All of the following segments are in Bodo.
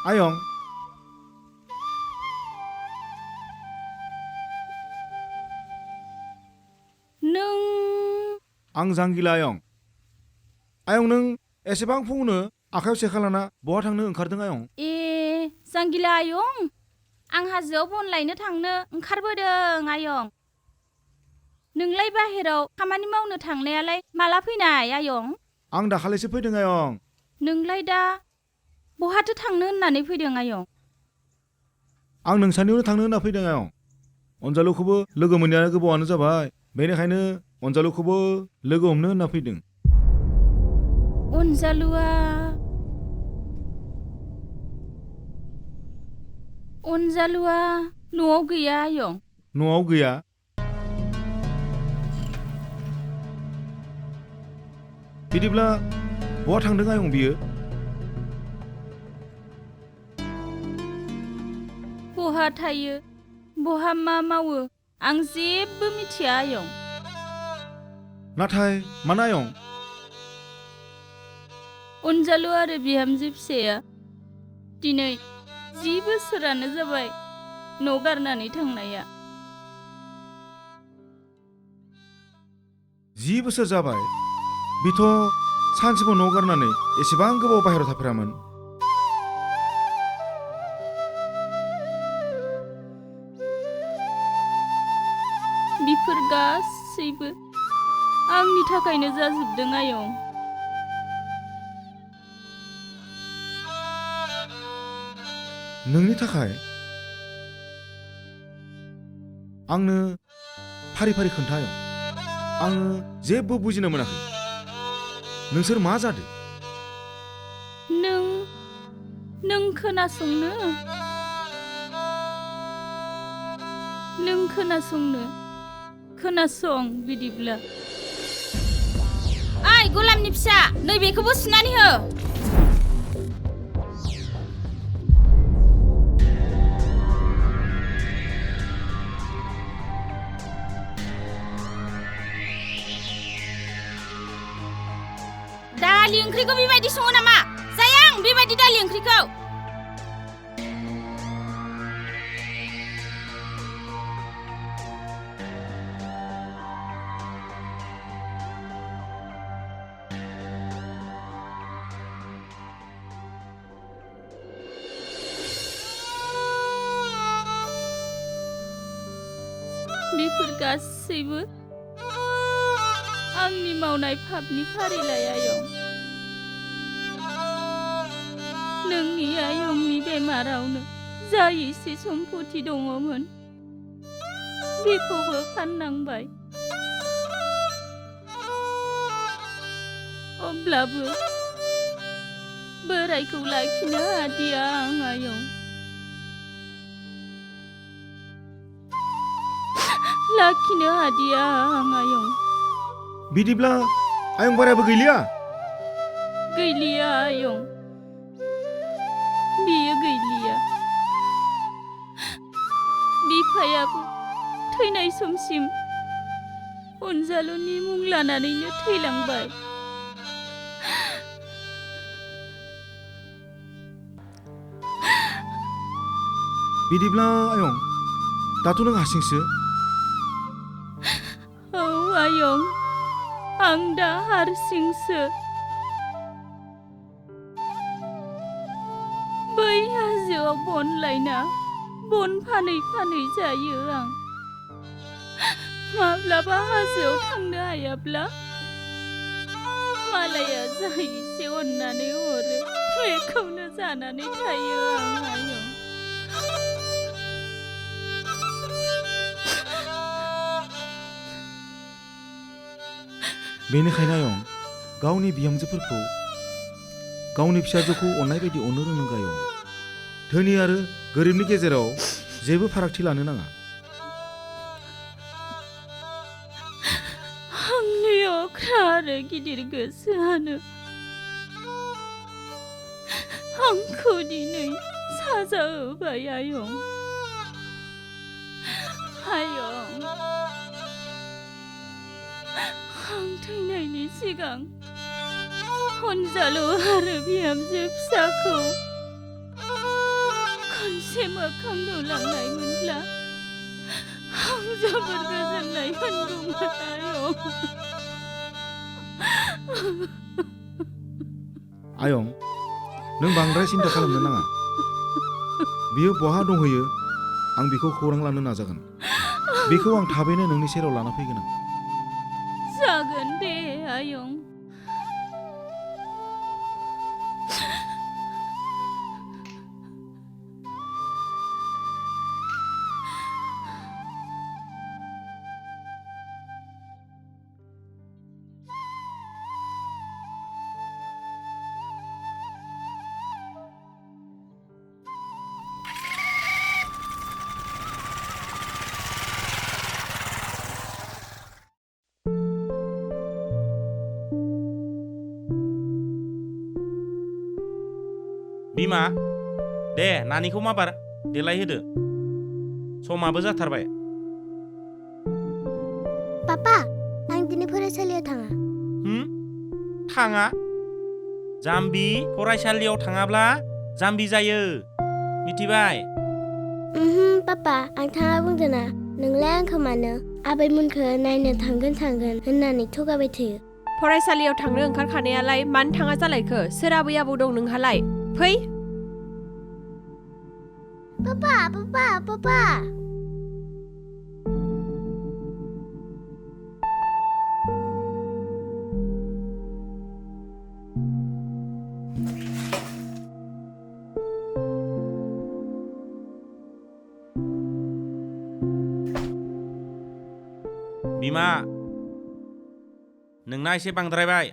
आयं नों आं जांगिला आयं नों एसेबां फुंनो आखायाव सेखा लाना बहा थांनो ओंखारदों आयं? ए जांगिला आयं आं हाजोआव बन लायनो थांनो ओंखारबोदों आयं। नोंलाय बाहेराव खामानि मावनो थांनायालाय माला फैनाय आयं? आं दाखालिसो फैदों आयं। नोंलाय दा बहाथो थांनो होननानै फैदों आयं? आं नोंसानियावनो थांनो होनना फैदों आयं। अनजालुखौबो लोगो मोननाया गोबावानो जाबाय, बेनिखायनो अनजालुखौबो लोगो हमनो होनना फैदों। अनजालुआ न'आव गैया आयं। न'आव गैया? बिदिब्ला बहा थांदों आयं बियो? बहा थायो बहा मा मावो आं जेबो मिथिया आयं। नाथाय मानो आयं? अनजालु आरो बिहामजो फिसाया दिनै 10 बोसोरानो जाबाय न' गारनानै थांनाया। 10 बोसोर जाबाय? बिथ' सानसेबो न' गारनानै एसेबां गोबाव बाहेरायाव थाफेरामोन। बिफोर गासैबो आंनि थाखायनो जाजोबदों आयं। नोंनि थाखाय? आंनो फारि फारि खोन्था आयं। आङो जेबो बुजिनो मोनाखै। नोंसोर मा जादों? नों खोनासं बिदिब्ला। ओइ गलामनि फिसा, नैबेखौबो सुनानै हो। दालि ओंख्रिखौ बेबायदि सङो नामा? जाया आं बेबायदि दालि ओंख्रिखौ। बेफोर गासैबो आंनि मावनाय पापनि फारिलाइ आयं। नोंनि आयंनि बेमारावनो जा एसे सम्पति दङमोन बेखौबो फाननांबाय। अब्लाबो बोरायखौ लाखिनो हादिया आं आयं। लाखिनो हादिया आं आयं। बिदिब्ला आयं बोरायाबो गैलिया? गैलिया आयं, बियो गैलिया। बिफायाबो थैनाय समसिम अनजालुनि मुं लानानैनो थैलांबाय। बिदिब्ला आयं दाथ' नों हारसिंसो? औ आयं, आं दा हारसिंसो। बै हाजोआव बन लायना बन फानै फानै जायो आं। माब्लाबा हाजोआव थांनो हायाब्ला मालाया जा एसे अननानै हरो बेखौनो जानानै थायो आं आयं। बेनिखायनो आयं गावनि बिहामजोफोरखौ गावनि फिसाजोखौ अननाय बायदि अननो रोंनांगौ आयं। धोनि आरो गोरिबनि गेजेराव जेबो फारागथि लानो नाङा। आंनि अख्रा आरो गिदिर गोसोआनो आंखौ दिनै साजा होबाय आयं। आं थैनायनि सिगां अनजालु आरो बिहामजो फिसाखौ खनसे मोखां नुलांनायमोनब्ला आं जोबोद गोजोननाय मोनगौमोन आयं। आयं नों बांद्राय सिन्था खालामनो नाङा। बियो बहा दंहैयो आं बिखौ खौरां लानो नाजागोन। बेखौ आं थाबैनो नोंनि सेराव लाना फैगोन आं। जागोन दे आयं। बिमा दे नानिखौ माबार देलायहोदो, समाबो जाथारबाय। पापा आं दिनै फरायसालियाव थाङा। थाङा? जाम्बि फरायसालियाव थाङाब्ला जाम्बि जायो, मिथिबाय? पापा आं थाङा बुंदोंना। नोंलाय आंखौ मानो आबैमोनखौ नायनो थांगोन होननानै थगायबाय थायो। फरायसालियाव थांनो ओंखारखानायालाय मानो थाङा जालायखो? सोर आबै आबौ दं नोंहालाय? फै। पापा पापा पापा बिमा नोंना एसे बांद्रायबाय।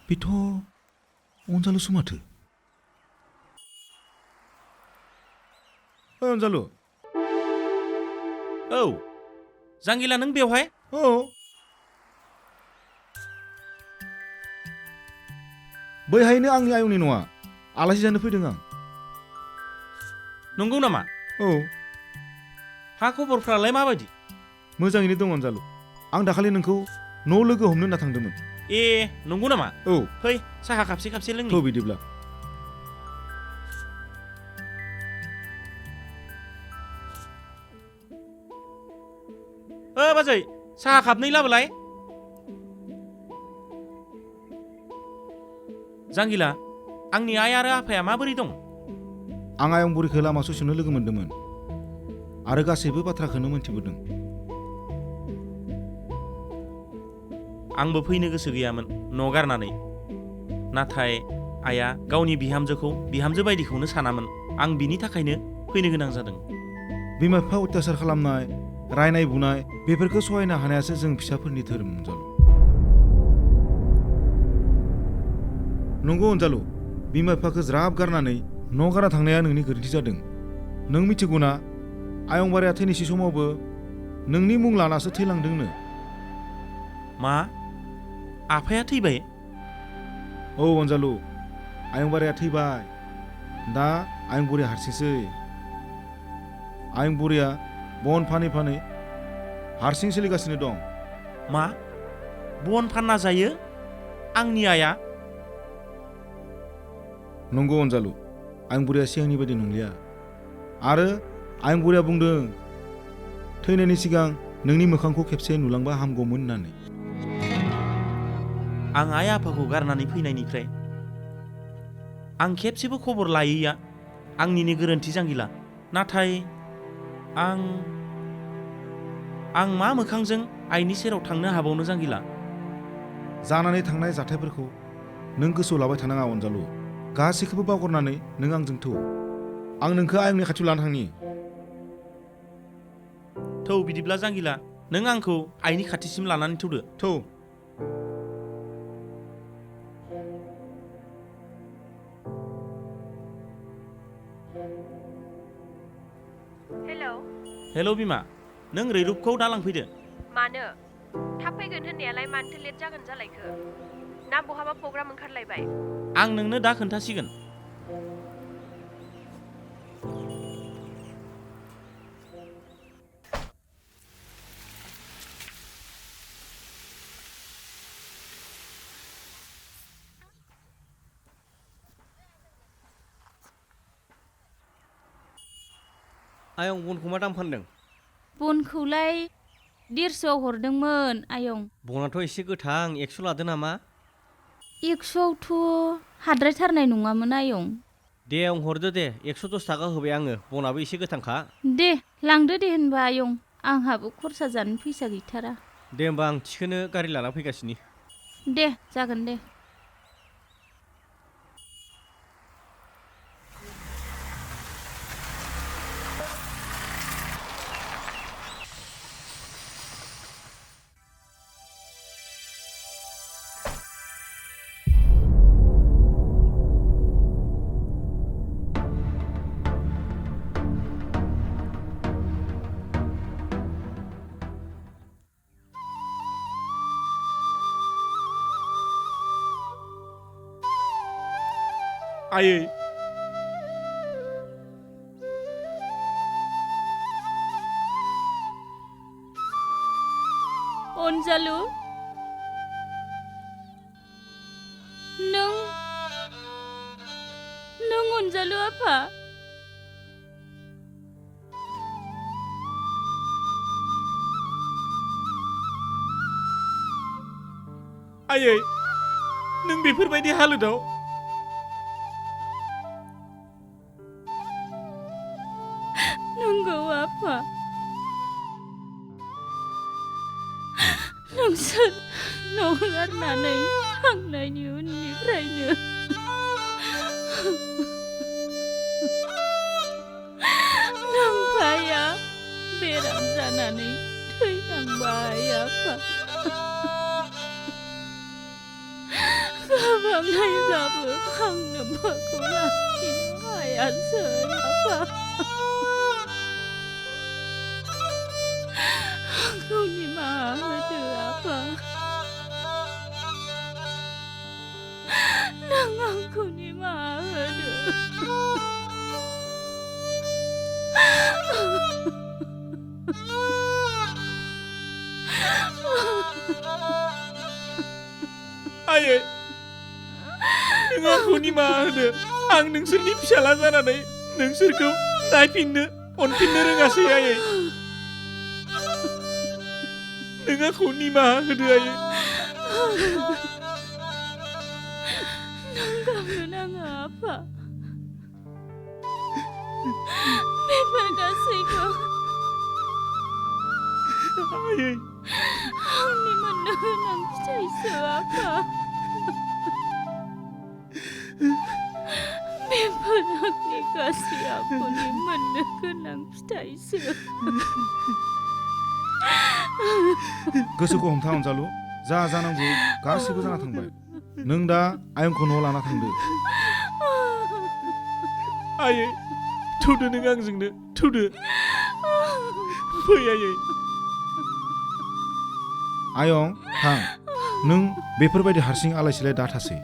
बेथ' अनजालुसो माथो। अनजालु। औ जांगिला नों बेवहाय? औ बैहायनो आंनि आयंनि न'आ। आलासि जानो फैदों आं। नंगौ नामा? औ हा खबरफ्रालाय माबायदि? मोजाङैनो दं अनजालु। आं दाखालि नोंखौ न' लोगो हमनो होनना थांदोंमोन। ए नंगौ नामा? औ फै साहा खापसे लोंनि। थ' बिदिब्ला। बाजै साहा खापनै लाबोलाय। जांगिला आंनि आइ आरो आफाया माबोरै दं? आं आयं बुरैखौ लामा ससेयावनो लोगो मोन्दोंमोन आरो गासैबो बाथ्राखौनो मोनथिबोदों। आंबो फैनो गोसो गैयामोन न' गारनानै, नाथाय आइया गावनि बिहामजोखौ बिहामजो बायदिखौनो सानामोन। आं बिनि थाखायनो फैनो गोनां जादों। बिमा बिफा अत्याचार खालामनाय, रायनाय बुनाय बेफोरखौ सहायनो हानायासो जों फिसाफोरनि धोरोम अनजालु। नंगौ अनजालु, बिमा बिफाखौ ज्राब गारनानै न' गारना थांनाया नोंनि गोरोन्थि जादों। नों मिथिगौना आयंबारिया थैनोसै समावबो नोंनि मुं लानासो थैलांदोंनो। मा? आफाया थैबाय? औ अनजालु, आयंबारिया थैबाय। दा आयं बुरैया हारसिंसै। आयं बुरैया बन फानै फानै हारसिं सोलिगासिनो दं। मा? बन फानना जायो आंनि आइया? नंगौ अनजालु, आयं बुरैया सिगांनि बायदि नंलिया। आरो आयं बुरैया बुंदों थैनायनि सिगां नोंनि मोखांखौ खेबसे नुलांबा हामगौमोन होननानै। आं आइ आफाखौ गारनानै फैनायनिफ्राय आं खेबसेबो खबर लायैया आंनिनो गोरोन्थि जांगिला। नाथाय आं मा मोखांजों आइनि सेराव थांनो हाबावनो जांगिला? जानानै थांनाय जाथायफोरखौ नों गोसोआव लाबाय थानाङा अनजालु। गासैखौबो बावगारनानै नों आंजों थौ। आं नोंखौ आयंनि खाथियाव लाना थांनि। थौ बिदिब्ला जांगिला नों आंखौ आइनि खाथिसिम लानानै थौदो। थौ। हेलौ हेल' बिमा, नों रैरुबखौ दा लांफैदो। मानो थाब फैगोन होननायालाय मानोथो लेट जागोन जालायखो ना बहाबा प्रग्राम ओंखारलायबाय? आं नोंनो दा खोन्थासिगोन। आयं बनखौ मा दाम फानदों? बनखौलाय 150 हरदोंमोन आयं। बनाथ' एसे गोथां 100 लादो नामा? 100आवथ' हाद्रायथारनाय नङामोन आयं। दे आयं हरदो दे 110 थाखा होबाय आङो, बनाबो एसे गोथांखा। दे लांदो दे होनबा आयं, आंहाबो खरसा जानो फैसा गैथारा। दे होमबा आं थिखोनो गारि लाना फैगासिनो। दे जागोन दे। आयै अनजालु, नों अनजालु आफा? आयै नों बेफोरबायदि हालोदाव? नंगौ आफा। नोंसोर न' गारनानै थांनायनि उननिफ्रायनो नोमफाया बेराम जानानै थैलांबाय आफा। गोबां नायब्लाबो आं नोम्फाखौ लाखिनो हायासै आफा। आंखौ निमाहा होदो आफा। नों आंखौ निमाहा होदो। आयै नों आंखौ निमाहा होदो। आं नोंसोरनि फिसाला जानानै नोंसोरखौ नायफिननो अनफिननो रोङासै आयै। नों आंखौ निमाहा होदो आयै। नों गाबनो नाङा आफा। बेफोर गासैबो आयै आंनि मोननो गोनां फिथाइसो आफा। बेफोर आंनि गासै आखुनि मोननो गोनां फिथाइसो। गोसोखौ हमथा अनजालु, जा जानांगौ गासिबो जाना थांबाय। नों दा आयंखौ न'आव लाना थांदो। आयै थौदो नों आंजोंनो थौदो। फै आयै। आयं थां, नों बेफोरबायदि हारसिं आलाय सिलाय दाथासै।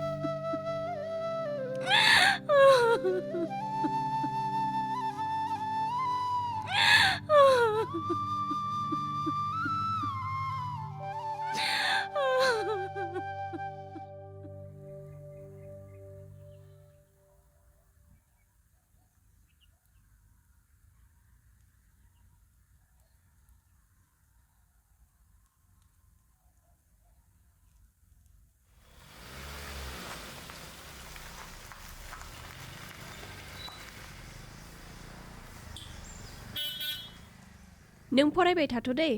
नों फरायबाय थाथ' दे।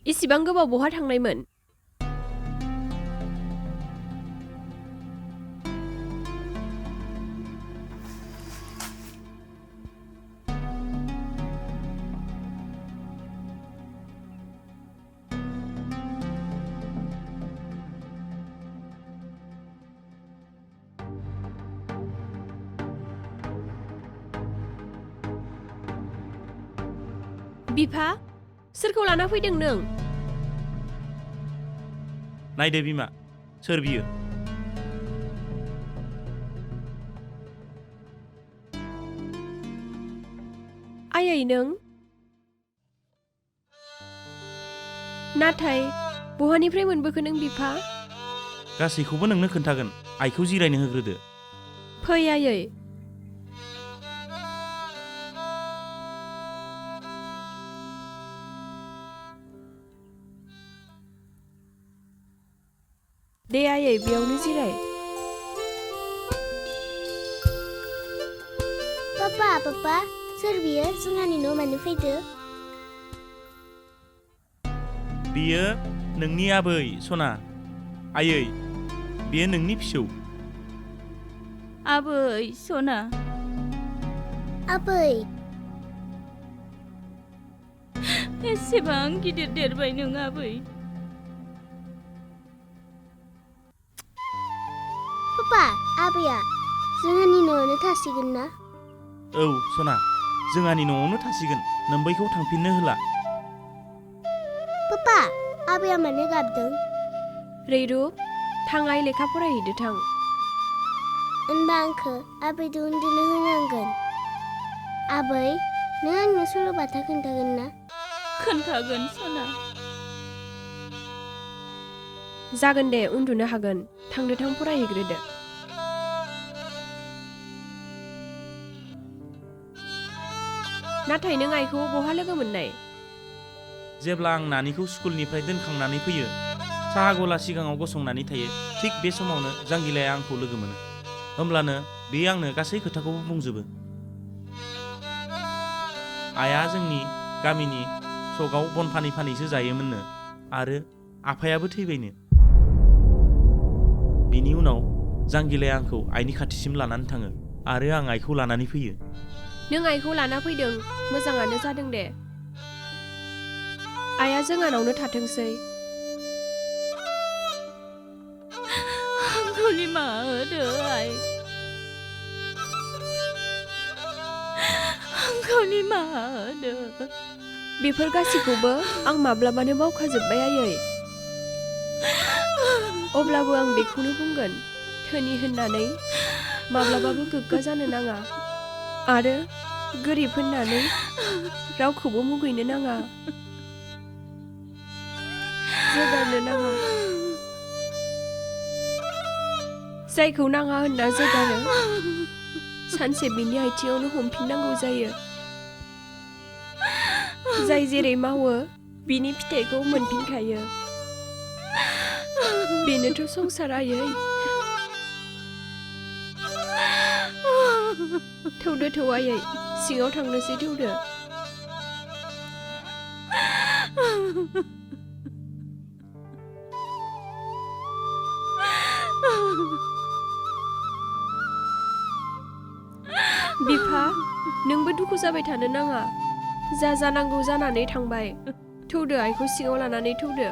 इसिबां गोबाव बहा थांनायमोन? बिफा, सोरखौ लाना फैदों नों? नायदो बिमा, सोर बियो? आयै नों? नाथाय बहानिफ्राय मोनबोखो नों बिफा? गासैखौबो नोंनो खोन्थागोन। आइखौ जिरायनो होग्रोदो। फै आयै। दे आयै बेयावनो जिराय। पापा सोर बियो जोंहानि न' मानो फैदो? बियो नोंनि आबै सना। आयै, बियो नोंनि फिसौ। आबै सना। आबै एसेबां गिदिर देरबाय नों आबै। पापा आबैया जोंहानि न'आवनो थासिगोन ना? औ सना, जोंहानि न'आवनो थासिगोन। नोम्बैखौ थांफिननो होला। पापा आबैया मानो गाबदों? रैरुब, थां आइ लेखा फरायहैदो थां। होनबा आंखो आबैदो उन्दुनो होनांगोन। आबै, नों आंनो सल'बाथा खोन्थागोन ना? खोन्थागोन सना। जागोन दे, उन्दुनो हागोन। थांदो थां फरायहैग्रोदो। नाथाय नों आइखौ बहा लोगो मोननाय? जेब्ला आं नानिखौ स्कुलनिफ्राय दोनखांनानै फैयो, साहा गला सिगाङाव गसंनानै थायो, थिग बे समावनो जांगिलाया आंखौ लोगो मोनो। होमब्लानो बे आंनो गासै खोथाखौबो बुंजोबो। आइया जोंनि गामिनि सकआव बन फानै फानैसो जायोमोननो, आरो आफायाबो थैबायनो। बिनि उनाव जांगिलाया आंखौ आइनि खाथिसिम लानानै थाङो, आरो आं आइखौ लानानै फैयो। नों आइखौ लाना फैदों, मोजाङानो जादों दे। आइया जोंहानावनो थाथोंसै। आंखौ निमाहा होदो आइ। आंखौ निमाहा होदो। बेफोर गासैखौबो आं माब्लाबानो बावखाजोब्बाय आयै। अब्लाबो आं बेखौनो बुंगोन, धोनि होननानै माब्लाबाबो गोग्गा जानो नाङा, आरो गोरिब होननानै रावखौबो मुगैनो नाङा। जोगारनो नाङा। जायखौ नाङा होनना जोगारो, सानसे बिनि आथिङावनो हमफिननांगौ जायो। जाय जेरै मावो बिनि फिथाइखौ मोनफिनखायो। बेनोथ' संसार आयै। थौदो थौ आयै, सिङाव थांनोसै थौदो। बिफा, नोंबो दुखु जाबाय थानो नाङा। जा जानांगौ जानानै थांबाय। थौदो आइखौ सिङाव लानानै थौदो।